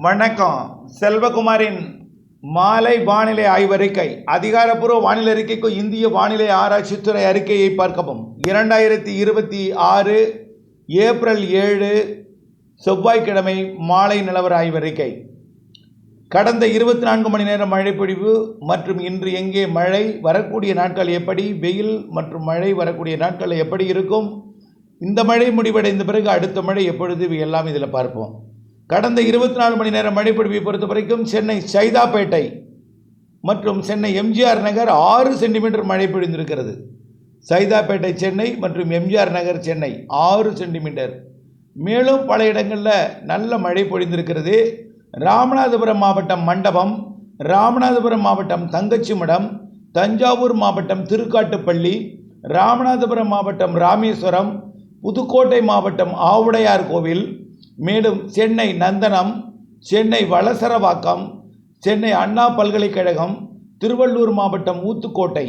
வணக்கம். செல்வகுமாரின் மாலை வானிலை ஆய்வறிக்கை. அதிகாரப்பூர்வ வானிலை அறிக்கைக்கு இந்திய வானிலை ஆராய்ச்சித்துறை அறிக்கையை பார்க்கவும். 2026 ஏப்ரல் 7 செவ்வாய்க்கிழமை மாலை நிலவர ஆய்வறிக்கை. கடந்த 24 மணி நேரம் மழைப்பொழிவு மற்றும் இன்று எங்கே மழை, வரக்கூடிய நாட்கள் எப்படி, வெயில் மற்றும் மழை வரக்கூடிய நாட்கள் எப்படி இருக்கும், இந்த மழை முடிவடைந்த பிறகு அடுத்த மழை எப்பொழுது, எல்லாம் இதில் பார்ப்போம். கடந்த 24 மணி நேரம் மழைப்பொழிவை பொறுத்த வரைக்கும் சென்னை சைதாப்பேட்டை மற்றும் சென்னை எம்ஜிஆர் நகர் 6 சென்டிமீட்டர் மழை பொழிந்திருக்கிறது. சைதாப்பேட்டை சென்னை மற்றும் எம்ஜிஆர் நகர் சென்னை 6 சென்டிமீட்டர். மேலும் பல இடங்களில் நல்ல மழை பொழிந்திருக்கிறது. ராமநாதபுரம் மாவட்டம் மண்டபம், ராமநாதபுரம் மாவட்டம் தங்கச்சிமடம், தஞ்சாவூர் மாவட்டம் திருக்காட்டுப்பள்ளி, ராமநாதபுரம் மாவட்டம் ராமேஸ்வரம், புதுக்கோட்டை மாவட்டம் ஆவுடையார் கோவில், மேலும் சென்னை நந்தனம், சென்னை வளசரவாக்கம், சென்னை அண்ணா பல்கலைக்கழகம், திருவள்ளூர் மாவட்டம் ஊத்துக்கோட்டை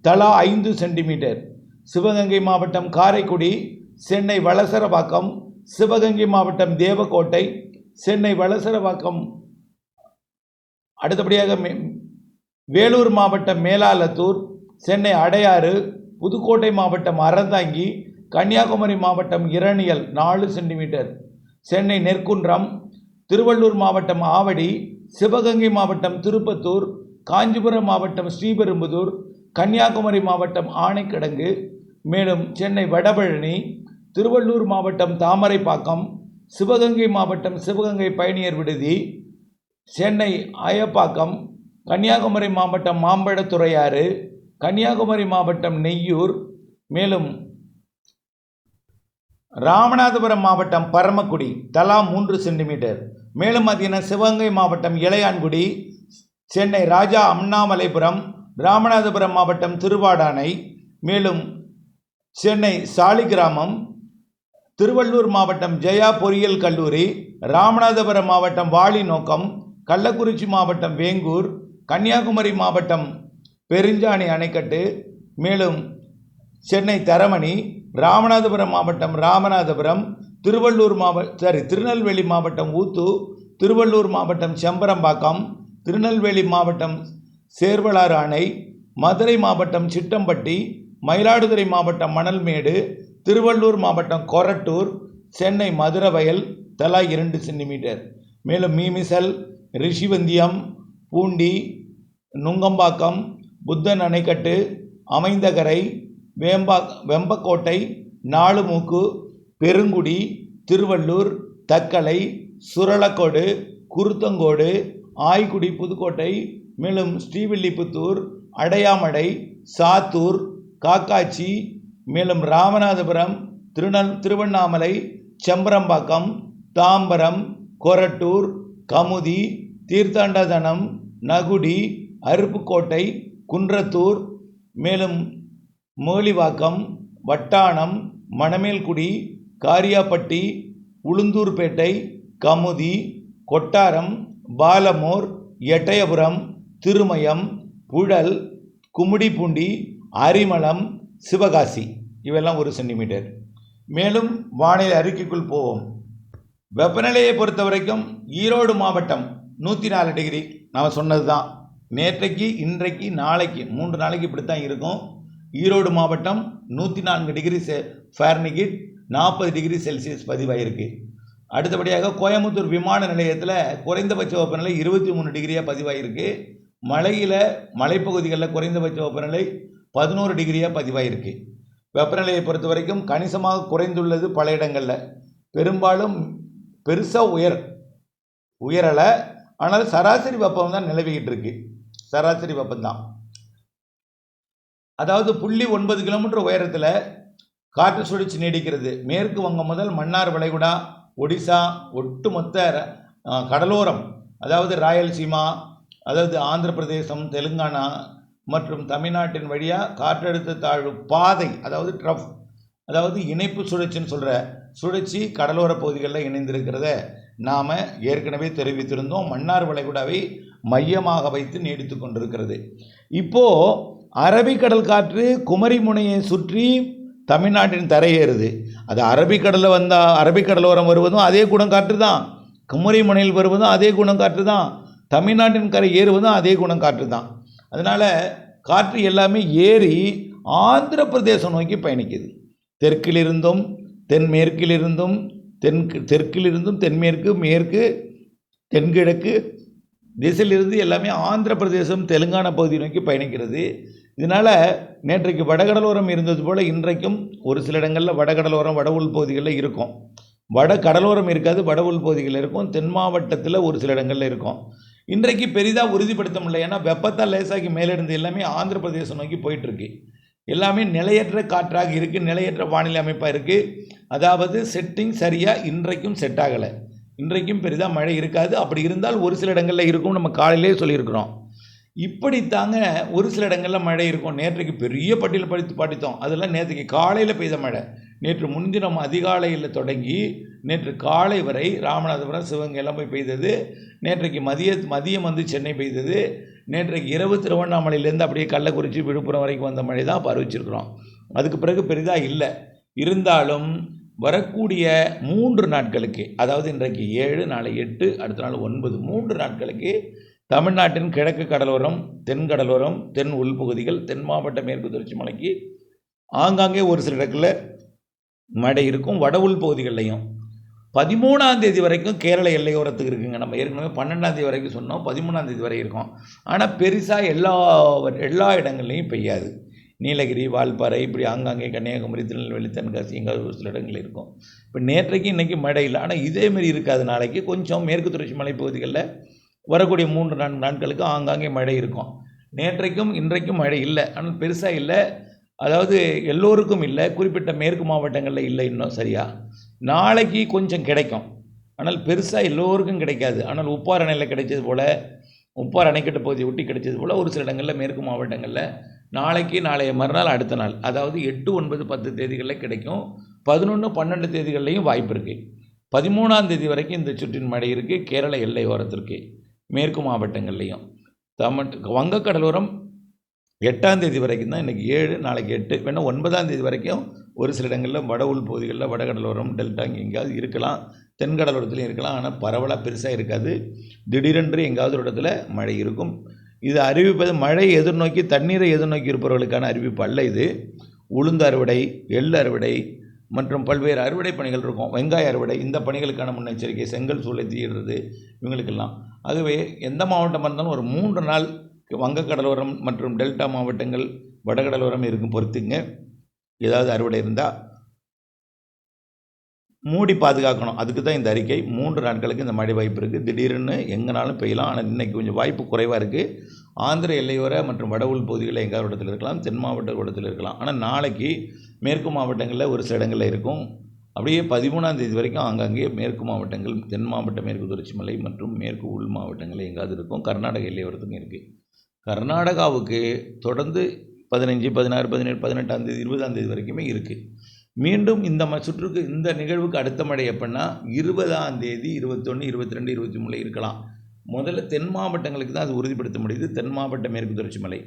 தலா 5 சென்டிமீட்டர். சிவகங்கை மாவட்டம் காரைக்குடி, சென்னை வளசரவாக்கம், சிவகங்கை மாவட்டம் தேவக்கோட்டை, சென்னை வளசரவாக்கம், அடுத்தபடியாக வேலூர் மாவட்டம் மேலாலத்தூர், சென்னை அடையாறு, புதுக்கோட்டை மாவட்டம் அறந்தாங்கி, கன்னியாகுமரி மாவட்டம் இரணியல் 4 சென்டிமீட்டர். சென்னை நெற்குன்றம், திருவள்ளூர் மாவட்டம் ஆவடி, சிவகங்கை மாவட்டம் திருப்பத்தூர், காஞ்சிபுரம் மாவட்டம் ஸ்ரீபெரும்புதூர், கன்னியாகுமரி மாவட்டம் ஆனைக்கிடங்கு, மேலும் சென்னை வடபழனி, திருவள்ளூர் மாவட்டம் தாமரைப்பாக்கம், சிவகங்கை மாவட்டம் சிவகங்கை பயணியர் விடுதி, சென்னை அயப்பாக்கம், கன்னியாகுமரி மாவட்டம் மாம்பழத்துறையாறு, கன்னியாகுமரி மாவட்டம் நெய்யூர், மேலும் ராமநாதபுரம் மாவட்டம் பரமக்குடி தலா 3 சென்டிமீட்டர். மேலும் மத்தியான சிவகங்கை மாவட்டம் இளையான்குடி, சென்னை ராஜா அண்ணாமலைபுரம், ராமநாதபுரம் மாவட்டம் திருவாடானை, மேலும் சென்னை சாலிகிராமம், திருவள்ளூர் மாவட்டம் ஜெயா பொறியியல் கல்லூரி, ராமநாதபுரம் மாவட்டம் வாலிநோக்கம், கள்ளக்குறிச்சி மாவட்டம் வேங்கூர், கன்னியாகுமரி மாவட்டம் பெருஞ்சாணி அணைக்கட்டு, மேலும் சென்னை தரமணி, ராமநாதபுரம் மாவட்டம் ராமநாதபுரம், திருநெல்வேலி மாவட்டம் ஊத்து, திருவள்ளூர் மாவட்டம் செம்பரம்பாக்கம், திருநெல்வேலி மாவட்டம் சேர்வலாறு அணை, மதுரை மாவட்டம் சிட்டம்பட்டி, மயிலாடுதுறை மாவட்டம் மணல்மேடு, திருவள்ளூர் மாவட்டம் கொரட்டூர், சென்னை மதுரவயல் தலா 2 சென்டிமீட்டர். மேலும் மீமிசல், ரிஷிவந்தியம், பூண்டி, நுங்கம்பாக்கம், புத்தன் அணைக்கட்டு, அமைந்தகரை, வெம்பக்கோட்டை, நாலுமூக்கு, பெருங்குடி, திருவள்ளூர், தக்கலை, சுரளக்கோடு, குருத்தங்கோடு, ஆய்க்குடி, புதுக்கோட்டை, மேலும் ஸ்ரீவில்லிபுத்தூர், அடையாமடை, சாத்தூர், காக்காட்சி, மேலும் ராமநாதபுரம், திருவண்ணாமலை, செம்பரம்பாக்கம், தாம்பரம், கொரட்டூர், கமுதி, தீர்த்தாண்டதனம், நகுடி, அருப்புக்கோட்டை, குன்றத்தூர், மேலும் மோலிவாக்கம், வட்டானம், மணமேல்குடி, காரியாப்பட்டி, உளுந்தூர்பேட்டை, கமுதி, கொட்டாரம், பாலமோர், எட்டயபுரம், திருமயம், புழல், கும்மிடிப்பூண்டி, அரிமளம், சிவகாசி இவெல்லாம் 1 சென்டிமீட்டர். மேலும் வானிலை அறிக்கைக்குள் போவோம். வெப்பநிலையை பொறுத்த வரைக்கும் ஈரோடு மாவட்டம் 104 டிகிரி. நான் சொன்னது தான், நேற்றைக்கு இன்றைக்கு நாளைக்கு 3 நாளைக்கு இப்படித்தான் இருக்கும். ஈரோடு மாவட்டம் 104 டிகிரி ஃபாரன்ஹீட், 40 டிகிரி செல்சியஸ் பதிவாயிருக்கு. அடுத்தபடியாக கோயம்புத்தூர் விமான நிலையத்தில் குறைந்தபட்ச வெப்பநிலை 23 டிகிரியாக பதிவாயிருக்கு. மலைப்பகுதிகளில் குறைந்தபட்ச வெப்பநிலை 11 டிகிரியாக பதிவாயிருக்கு. வெப்பநிலையை பொறுத்த வரைக்கும் கணிசமாக குறைந்துள்ளது பல இடங்களில். பெரும்பாலும் பெருசாக உயரலை, ஆனால் சராசரி வெப்பம் தான் நிலவிக்கிட்டு இருக்கு. சராசரி வெப்பம்தான். அதாவது 0.9 கிலோமீட்டர் உயரத்தில் காற்று சுழற்சி நீடிக்கிறது. மேற்கு வங்கம் முதல் மன்னார் வளைகுடா, ஒடிசா, ஒட்டுமொத்த கடலோரம், அதாவது ராயல்சீமா, அதாவது ஆந்திர பிரதேசம், தெலுங்கானா மற்றும் தமிழ்நாட்டின் வழியாக காற்றழுத்த தாழ்வு பாதை, அதாவது ட்ரஃப், அதாவது இணைப்பு சுழற்சின்னு சொல்கிற சுழற்சி கடலோர பகுதிகளில் இணைந்திருக்கிறத நாம் ஏற்கனவே தெரிவித்திருந்தோம். மன்னார் வளைகுடாவை மையமாக வைத்து நீடித்து கொண்டிருக்கிறது. இப்போது அரபிக்கடல் காற்று குமரி முனையை சுற்றி தமிழ்நாட்டின் தரையேறுது. அது அரபிக்கடலில் வந்தால் அரபிக்கடலோரம் வருவதும் அதே குணம் காற்று தான். குமரி முனையில் வருவதும் அதே குணம் காற்று தான், தமிழ்நாட்டின் கரை ஏறுவதும் அதே குணம் காற்று தான். அதனால் காற்று எல்லாமே ஏறி ஆந்திர பிரதேசம் நோக்கி பயணிக்குது. தெற்கிலிருந்தும் தென்மேற்கிலிருந்தும் தெற்கிலிருந்தும் தென்மேற்கு, மேற்கு, தென்கிழக்கு திசையிலிருந்து எல்லாமே ஆந்திர பிரதேசம் தெலுங்கானா பகுதி நோக்கி பயணிக்கிறது. இதனால் நேற்றைக்கு வடகடலோரம் இருந்தது போல் இன்றைக்கும் ஒரு சில இடங்களில் வடகடலோரம் வட உள் பகுதிகளில் இருக்கும். வட கடலோரம் இருக்காது, வட உள் பகுதிகளில் இருக்கும். தென் மாவட்டத்தில் ஒரு சில இடங்களில் இருக்கும். இன்றைக்கு பெரிதாக உறுதிப்படுத்த முடியல. ஏன்னா வெப்பத்தால் லேசாகி மேலிருந்து எல்லாமே ஆந்திர பிரதேசம் நோக்கி போயிட்டுருக்கு. எல்லாமே நிலையற்ற காற்றாக இருக்குது, நிலையற்ற வானிலை அமைப்பாக இருக்குது. அதாவது செட்டிங் சரியாக இன்றைக்கும் செட் ஆகலை. இன்றைக்கும் பெரிதாக மழை இருக்காது. அப்படி இருந்தால் ஒரு சில இடங்களில் இருக்கும், நம்ம காலையிலே சொல்லியிருக்கிறோம். இப்படித்தாங்க ஒரு சில இடங்களில் மழை இருக்கும். நேற்றைக்கு பெரிய பட்டியல் படித்தோம். அதெல்லாம் நேற்றுக்கு காலையில் பெய்த மழை. நேற்று முன்தினம் அதிகாலையில் தொடங்கி நேற்று காலை வரை ராமநாதபுரம், சிவகங்கை எல்லாம் போய் பெய்தது. நேற்றைக்கு மதியம் வந்து சென்னை பெய்தது. நேற்றைக்கு இரவு திருவண்ணாமலையிலேருந்து அப்படியே கள்ளக்குறிச்சி, விழுப்புரம் வரைக்கும் வந்த மழை தான் பரவிச்சிருக்கிறோம். அதுக்கு பிறகு பெரிதாக இல்லை. இருந்தாலும் வரக்கூடிய 3 நாட்களுக்கு, அதாவது இன்றைக்கு 7, நாளை 8, அடுத்த நாள் 9, 3 நாட்களுக்கு தமிழ்நாட்டின் கிழக்கு கடலோரம், தென் கடலோரம், தென் உள்பகுதிகள், தென் மாவட்ட மேற்கு தொடர்ச்சி மலைக்கு ஆங்காங்கே ஒரு சில இடங்களில் மழை இருக்கும். வட உள் பகுதிகள்லையும் 13ஆம் தேதி வரைக்கும் கேரள எல்லையோரத்துக்கு இருக்குங்க. நம்ம ஏற்கனவே 12ஆம் தேதி வரைக்கும் சொன்னோம், 13ஆம் தேதி வரை இருக்கும். ஆனால் பெருசாக எல்லா இடங்கள்லையும் பெய்யாது. நீலகிரி, வால்பாறை, இப்படி ஆங்காங்கே கன்னியாகுமரி, திருநெல்வேலி, தென்காசி எங்காவது ஒரு சில இடங்கள் இருக்கும். இப்போ நேற்றைக்கு இன்றைக்கி மழை இல்லை. ஆனால் இதேமாரி இருக்காது. நாளைக்கு கொஞ்சம் மேற்கு தொடர்ச்சி மலைப்பகுதிகளில் வரக்கூடிய 3-4 நாட்களுக்கு ஆங்காங்கே மழை இருக்கும். நேற்றைக்கும் இன்றைக்கும் மழை இல்லை, ஆனால் பெருசாக இல்லை. அதாவது எல்லோருக்கும் இல்லை, குறிப்பிட்ட மேற்கு மாவட்டங்களில் இல்லை இன்னும் சரியாக. நாளைக்கு கொஞ்சம் கிடைக்கும், ஆனால் பெருசாக எல்லோருக்கும் கிடைக்காது. ஆனால் உப்பார் அணையில் கிடைச்சது போல், உப்பார் அணைக்கட்டு பகுதியை ஒட்டி கிடைச்சது போல் ஒரு சில இடங்களில் மேற்கு மாவட்டங்களில் நாளைக்கு, நாளைய மறுநாள், அடுத்த நாள், அதாவது 8, 9, 10 தேதிகளில் கிடைக்கும். 11, 12 தேதிகள்லையும் வாய்ப்பு இருக்குது. 13ஆம் தேதி வரைக்கும் இந்த சுற்றின் மழை இருக்குது. கேரள எல்லை ஓரத்திற்கு மேற்கு மாவட்டங்கள்லேயும். வங்கக்கடலோரம் 8ஆம் தேதி வரைக்கும் தான். இன்றைக்கி 7, நாளைக்கு 8, வேணால் 9ஆம் தேதி வரைக்கும் ஒரு சில இடங்களில் வட உள் பகுதிகளில் வடகடலோரம், டெல்டா எங்கேயாவது இருக்கலாம், தென்கடலோரத்துலையும் இருக்கலாம். ஆனால் பரவலாக பெருசாக இருக்காது. திடீரென்று எங்காவது ஒரு இடத்துல மழை இருக்கும். இது அறிவிப்பது மழை எதிர்நோக்கி, தண்ணீரை எதிர்நோக்கி இருப்பவர்களுக்கான அறிவிப்பு அல்ல இது. உளுந்து அறுவடை, எள் அறுவடை மற்றும் பல்வேறு அறுவடை பணிகள் இருக்கும். வெங்காய அறுவடை, இந்த பணிகளுக்கான முன்னெச்சரிக்கை, செங்கல் சூளை தீயிடுறது, இவங்களுக்கெல்லாம். ஆகவே எந்த மாவட்டமாக இருந்தாலும் ஒரு 3 நாள் வங்கக்கடலோரம் மற்றும் டெல்டா மாவட்டங்கள், வடகடலோரம் இருக்கும் பொறுத்துங்க. ஏதாவது அறுவடை இருந்தால் மூடி பாதுகாக்கணும். அதுக்கு தான் இந்த அறிக்கை. 3 நாட்களுக்கு இந்த மழை வாய்ப்பு இருக்குது. திடீர்னு எங்கேனாலும் பெய்யலாம். ஆனால் இன்றைக்கி கொஞ்சம் வாய்ப்பு குறைவாக இருக்குது. ஆந்திர எல்லையோர மற்றும் வட உள் பகுதிகளில் எங்காவது இடத்துல இருக்கலாம், தென் மாவட்ட இடத்துல இருக்கலாம். ஆனால் நாளைக்கு மேற்கு மாவட்டங்களில் ஒரு சில இடங்களில் இருக்கும். அப்படியே 13ஆம் தேதி வரைக்கும் ஆங்காங்கே மேற்கு மாவட்டங்கள், தென் மாவட்ட மேற்கு தொடர்ச்சி மலை மற்றும் மேற்கு உள் மாவட்டங்களில் எங்காவது இருக்கும். கர்நாடக எல்லையோரத்துக்கும் இருக்குது. கர்நாடகாவுக்கு தொடர்ந்து 15, 16, 17, 18ஆம் தேதி, 20ஆம் தேதி வரைக்குமே இருக்குது. மீண்டும் இந்த சுற்றுக்கு, இந்த நிகழ்வுக்கு அடுத்த மழை எப்படின்னா 20ஆம் தேதி, 21, 22, 23 இருக்கலாம். முதல்ல தென் மாவட்டங்களுக்கு தான் அது உறுதிப்படுத்த முடியுது. தென் மாவட்ட மேற்கு தொடர்ச்சி மலை.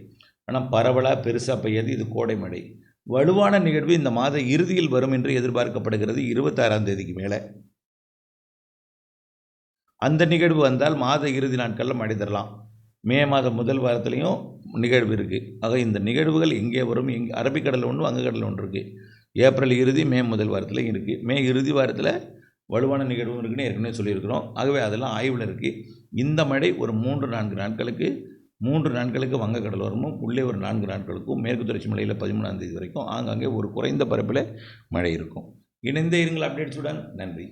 ஆனால் பரவலாக பெருசாக பெய்யாது. இது கோடை மழை. வலுவான நிகழ்வு இந்த மாத இறுதியில் வரும் என்று எதிர்பார்க்கப்படுகிறது. 26ஆம் தேதிக்கு மேலே அந்த நிகழ்வு வந்தால் மாத இறுதி நாட்களில் மழை தரலாம். மே மாதம் முதல் வாரத்துலேயும் நிகழ்வு இருக்குது. ஆக இந்த நிகழ்வுகள் எங்கே வரும்? அரபிக்கடல் ஒன்று, வங்கக்கடல் ஒன்று இருக்குது. ஏப்ரல் இறுதி, மே முதல் வாரத்துலையும் இருக்குது. மே இறுதி வாரத்தில் வலுவான நிகழ்வும் இருக்குன்னு ஏற்கனவே சொல்லியிருக்கிறோம். ஆகவே அதெல்லாம் ஆய்வில் இருக்குது. இந்த மழை ஒரு 3-4 நாட்களுக்கு, 3 நாட்களுக்கு வங்கக்கடலோரமும், உள்ளே ஒரு 4 நாட்களுக்கும் மேற்கு தொடர்ச்சி மலையில் 13ஆம் தேதி வரைக்கும் ஆங்காங்கே ஒரு குறைந்த பரப்பில் மழை இருக்கும். இணைந்தே இருங்கள் அப்டேட்ஸுடன். நன்றி.